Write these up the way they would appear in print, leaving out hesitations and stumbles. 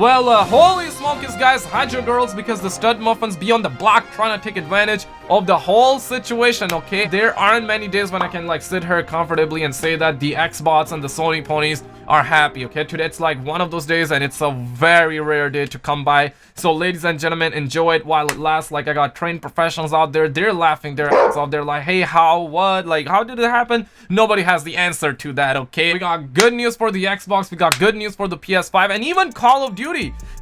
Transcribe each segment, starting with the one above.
Well, holy smokies, guys, hide your girls because the stud muffins be on the block trying to take advantage of the whole situation, okay? There aren't many days when I can like sit here comfortably and say that the Xbox and the Sony ponies are happy, okay? Today it's like one of those days and it's a very rare day to come by. So ladies and gentlemen, enjoy it while it lasts. Like, I got trained professionals out there, they're laughing their ass off. They're like, hey, how, what, like, how did it happen? Nobody has the answer to that, okay? We got good news for the Xbox, we got good news for the PS5, and even Call of Duty.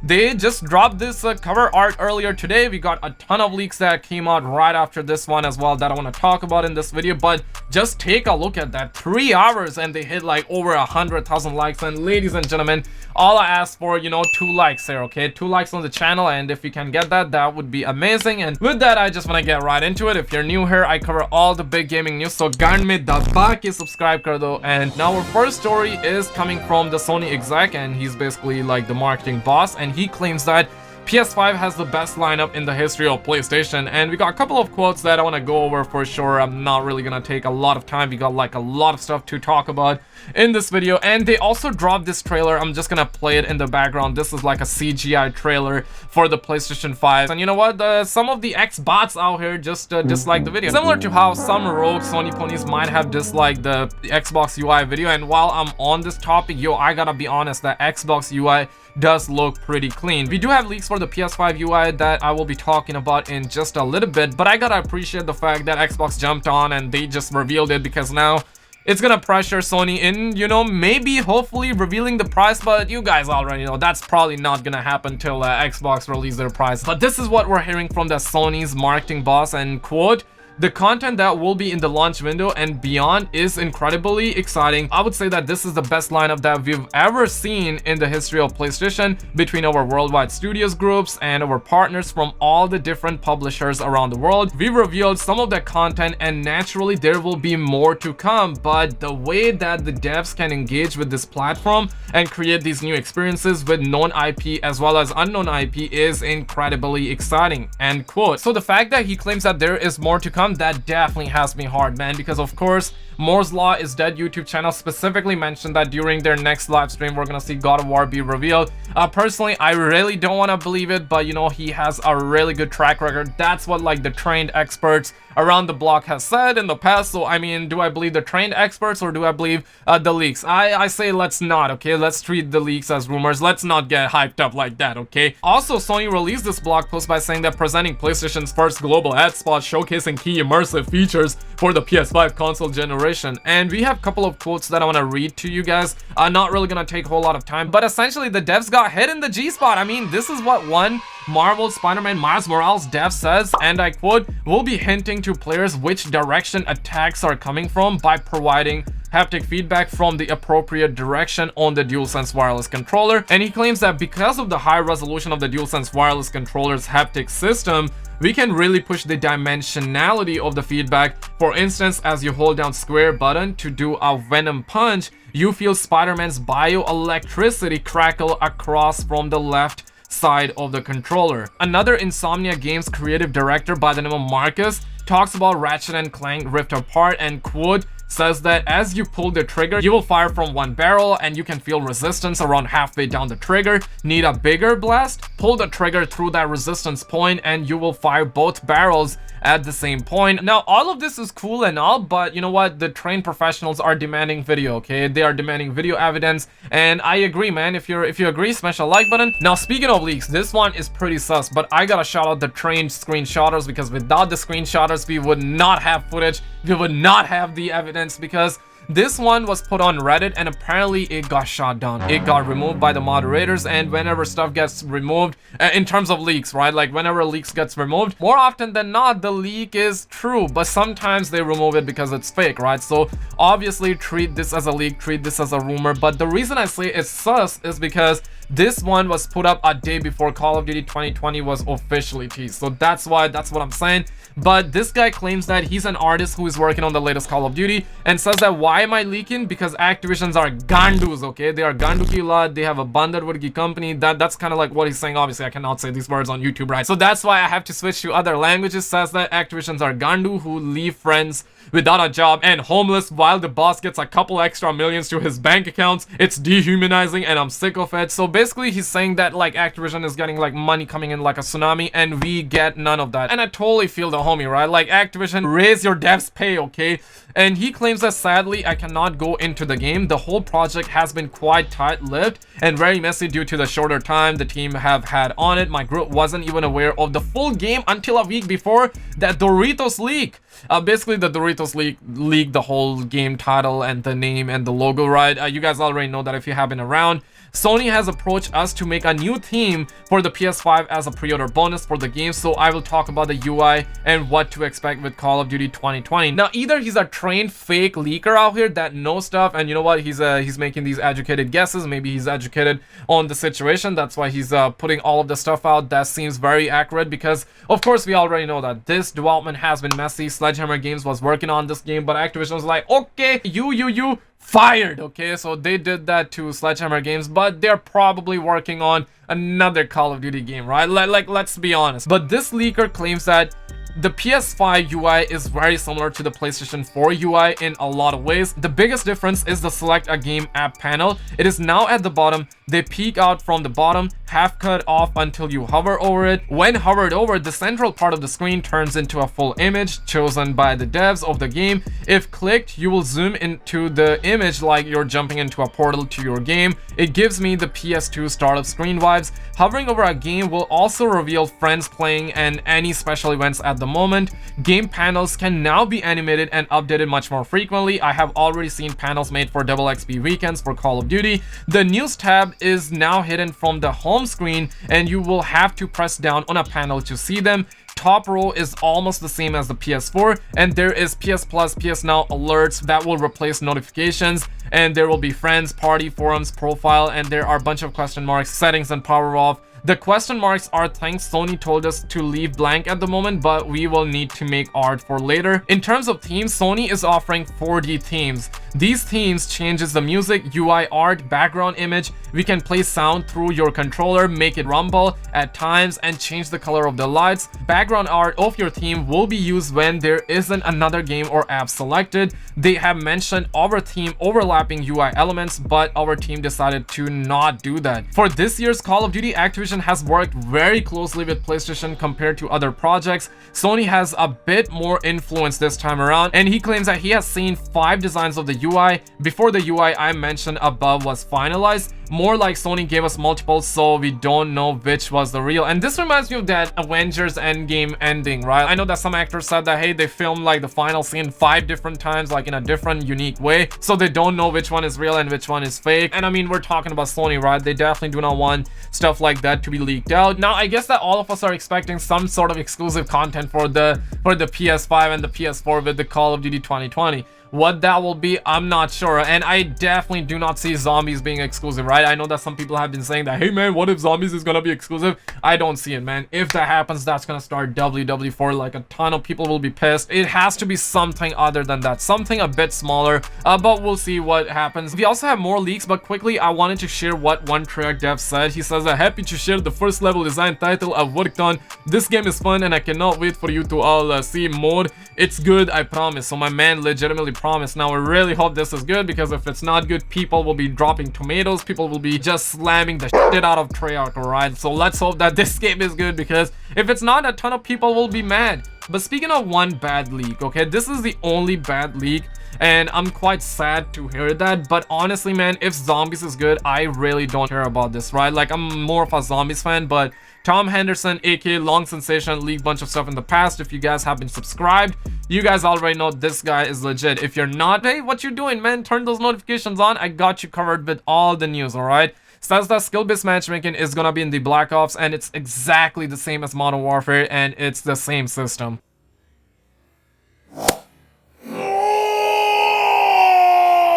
They just dropped this cover art earlier today. We got a ton of leaks that came out right after this one as well that I want to talk about in this video. But just take a look at that. 3 hours and they hit like over 100,000 likes. And ladies and gentlemen, all I asked for, you know, 2 likes here, okay? 2 likes on the channel, and if you can get that, that would be amazing. And with that, I just want to get right into it. If you're new here, I cover all the big gaming news, so garan mein daba ke subscribe kar do. And now our first story is coming from the Sony exec, and he's basically like the marketing boss, and he claims that PS5 has the best lineup in the history of PlayStation. And we got a couple of quotes that I want to go over for sure. I'm not really gonna take a lot of time. We got like a lot of stuff to talk about in this video. And they also dropped this trailer. I'm just gonna play it in the background. This is like a CGI trailer for the PlayStation 5. And you know what? Some of the Xbots out here just dislike the video. Similar to how some rogue Sony ponies might have disliked the Xbox UI video. And while I'm on this topic, yo, I gotta be honest, the Xbox UI does look pretty clean. We do have leaks for the PS5 UI that I will be talking about in just a little bit, but I gotta appreciate the fact that Xbox jumped on and they just revealed it, because now it's gonna pressure Sony in, you know, maybe hopefully revealing the price. But you guys already know that's probably not gonna happen till Xbox release their price. But this is what we're hearing from the Sony's marketing boss, and quote, "The content that will be in the launch window and beyond is incredibly exciting. I would say that this is the best lineup that we've ever seen in the history of PlayStation, between our worldwide studios groups and our partners from all the different publishers around the world. We've revealed some of that content, and naturally there will be more to come, but the way that the devs can engage with this platform and create these new experiences with known IP as well as unknown IP is incredibly exciting." End quote. So the fact that he claims that there is more to come, that definitely has me hard, man, because of course Moore's Law is Dead YouTube channel specifically mentioned that during their next live stream we're gonna see God of War be revealed. Personally, I really don't want to believe it, but you know, he has a really good track record. That's what like the trained experts around the block has said in the past. So I mean, do I believe the trained experts or do I believe the leaks? I say let's not, okay? Let's treat the leaks as rumors. Let's not get hyped up like that, okay? Also, Sony released this blog post by saying that presenting PlayStation's first global ad spot showcasing key immersive features for the PS5 console generation. And we have a couple of quotes that I want to read to you guys. Not really gonna take a whole lot of time, but essentially the devs got hit in the G-spot. I mean, this is what one Marvel Spider-Man Miles Morales dev says, and I quote, "We'll be hinting to players which direction attacks are coming from by providing haptic feedback from the appropriate direction on the DualSense wireless controller." And he claims that because of the high resolution of the DualSense wireless controller's haptic system, we can really push the dimensionality of the feedback. For instance, as you hold down square button to do a Venom punch, you feel Spider-Man's bioelectricity crackle across from the left side of the controller. Another Insomnia Games creative director by the name of Marcus talks about Ratchet & Clank Rift Apart, and quote, says that as you pull the trigger, you will fire from one barrel and you can feel resistance around halfway down the trigger. Need a bigger blast? Pull the trigger through that resistance point and you will fire both barrels at the same point. Now, all of this is cool and all, but you know what? The trained professionals are demanding video, okay? They are demanding video evidence, and I agree, man. If you agree, smash a like button. Now, speaking of leaks, this one is pretty sus, but I gotta shout out the trained screenshotters, because without the screenshotters, we would not have footage. We would not have the evidence, because this one was put on Reddit and apparently it got shot down. It got removed by the moderators, and whenever stuff gets removed, in terms of leaks, right? Like whenever leaks gets removed, more often than not, the leak is true, but sometimes they remove it because it's fake, right? So obviously treat this as a leak, treat this as a rumor. But the reason I say it's sus is because this one was put up a day before Call of Duty 2020 was officially teased. So that's what I'm saying. But this guy claims that he's an artist who is working on the latest Call of Duty, and says that why am I leaking? Because Activisions are gandus, okay? They are ganduki lad. They have a bandar company. That's kind of like what he's saying. Obviously, I cannot say these words on YouTube, right? So that's why I have to switch to other languages. Says that Activisions are gandu who leave friends without a job and homeless while the boss gets a couple extra millions to his bank accounts. It's dehumanizing and I'm sick of it. So basically he's saying that like Activision is getting like money coming in like a tsunami and we get none of that. And I totally feel the homie, right? Like, Activision, raise your devs pay, okay? And he claims that sadly I cannot go into the game. The whole project has been quite tight-lipped and very messy due to the shorter time the team have had on it. My group wasn't even aware of the full game until a week before that Doritos leak. Basically the Doritos leaked the whole game title and the name and the logo, right? You guys already know that if you have been around. Sony has approached us to make a new theme for the PS5 as a pre-order bonus for the game, so I will talk about the UI and what to expect with Call of Duty 2020. Now, either he's a trained fake leaker out here that knows stuff, and you know what, he's making these educated guesses. Maybe he's educated on the situation, that's why he's putting all of the stuff out. That seems very accurate because, of course, we already know that this development has been messy. Sledgehammer Games was working on this game, but Activision was like, okay, you fired. Okay, so they did that to Sledgehammer Games, but they're probably working on another Call of Duty game, right? Like let's be honest. But this leaker claims that the PS5 UI is very similar to the PlayStation 4 UI in a lot of ways. The biggest difference is the select a game app panel. It is now at the bottom. They peek out from the bottom, half cut off until you hover over it. When hovered over, the central part of the screen turns into a full image chosen by the devs of the game. If clicked, you will zoom into the image like you're jumping into a portal to your game. It gives me the PS2 startup screen vibes. Hovering over a game will also reveal friends playing and any special events at the moment. Game panels can now be animated and updated much more frequently. I have already seen panels made for double XP weekends for Call of Duty. The news tab is now hidden from the home screen and you will have to press down on a panel to see them. Top row is almost the same as the PS4, and there is PS Plus, PS Now alerts that will replace notifications, and there will be friends, party, forums, profile, and there are a bunch of question marks, settings, and power off. The question marks are things Sony told us to leave blank at the moment, but we will need to make art for later. In terms of themes, Sony is offering 4D themes. These themes changes the music, UI art, background image. We can play sound through your controller, make it rumble at times, and change the color of the lights. Background art of your theme will be used when there isn't another game or app selected. They have mentioned our theme overlapping UI elements, but our team decided to not do that. For this year's Call of Duty, Activision has worked very closely with PlayStation compared to other projects. Sony has a bit more influence this time around, and he claims that he has seen 5 designs of the UI before the UI I mentioned above was finalized. More like Sony gave us multiples, so we don't know which was the real. And this reminds me of that Avengers Endgame ending, right? I know that some actors said that, hey, they filmed like the final scene 5 different times, like in a different, unique way, so they don't know which one is real and which one is fake. And I mean, we're talking about Sony, right? They definitely do not want stuff like that to be leaked out. Now, I guess that all of us are expecting some sort of exclusive content for the PS5 and the PS4 with the Call of Duty 2020. What that will be, I'm not sure, and I definitely do not see zombies being exclusive, right? I know that some people have been saying that, hey man, what if zombies is gonna be exclusive? I don't see it, man. If that happens, that's gonna start WW4, like a ton of people will be pissed. It has to be something other than that, something a bit smaller, but we'll see what happens. We also have more leaks, but quickly I wanted to share what one Treyarch dev said. He says, happy to share the first level design title I've worked on. This game is fun and I cannot wait for you to all see mode. It's good, I promise. So my man legitimately promise. Now I really hope this is good, because if it's not good, people will be dropping tomatoes, people will be just slamming the shit out of Treyarch, alright? So let's hope that this game is good, because if it's not, a ton of people will be mad. But speaking of one bad leak, okay, this is the only bad leak, and I'm quite sad to hear that. But honestly, man, if zombies is good, I really don't care about this, right? Like, I'm more of a zombies fan, but Tom Henderson, aka Long Sensation, leaked a bunch of stuff in the past. If you guys have been subscribed, you guys already know this guy is legit. If you're not, hey, what you doing, man? Turn those notifications on. I got you covered with all the news, alright? Says that skill-based matchmaking is gonna be in the Black Ops, and it's exactly the same as Modern Warfare, and it's the same system.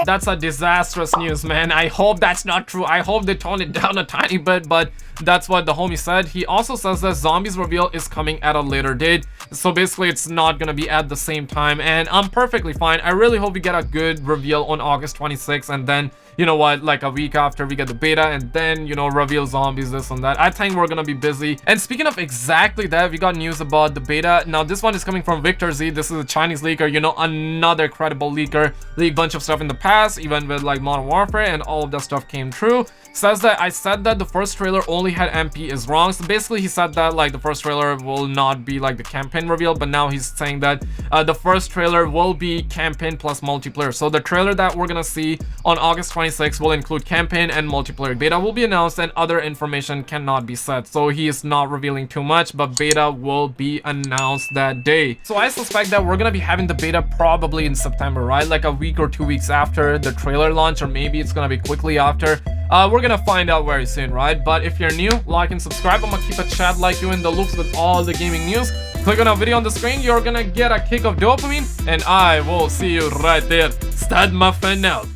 That's a disastrous news, man. I hope that's not true. I hope they tone it down a tiny bit, but that's what the homie said. He also says that zombies reveal is coming at a later date, so basically it's not gonna be at the same time, and I'm perfectly fine. I really hope we get a good reveal on August 26th, and then you know what, like a week after we get the beta, and then, you know, reveal zombies, this and that. I think we're gonna be busy. And speaking of exactly that, we got news about the beta. Now this one is coming from Victor Z. This is a Chinese leaker, you know, another credible leaker. Leaked bunch of stuff in the past, even with like Modern Warfare, and all of that stuff came true. Says that I said that the first trailer only had MP is wrong. So basically he said that like the first trailer will not be like the campaign reveal, but now he's saying that the first trailer will be campaign plus multiplayer. So the trailer that we're gonna see on August 26th will include campaign and multiplayer. Beta will be announced and other information cannot be said. So he is not revealing too much, but beta will be announced that day. So I suspect that we're gonna be having the beta probably in September, right? Like a week or 2 weeks after the trailer launch, or maybe it's gonna be quickly after. We're gonna find out very soon, right? But if you're new, like and subscribe. I'm gonna keep a chat like you in the loops with all the gaming news. Click on a video on the screen, you're gonna get a kick of dopamine, and I will see you right there. Stud Muffin out.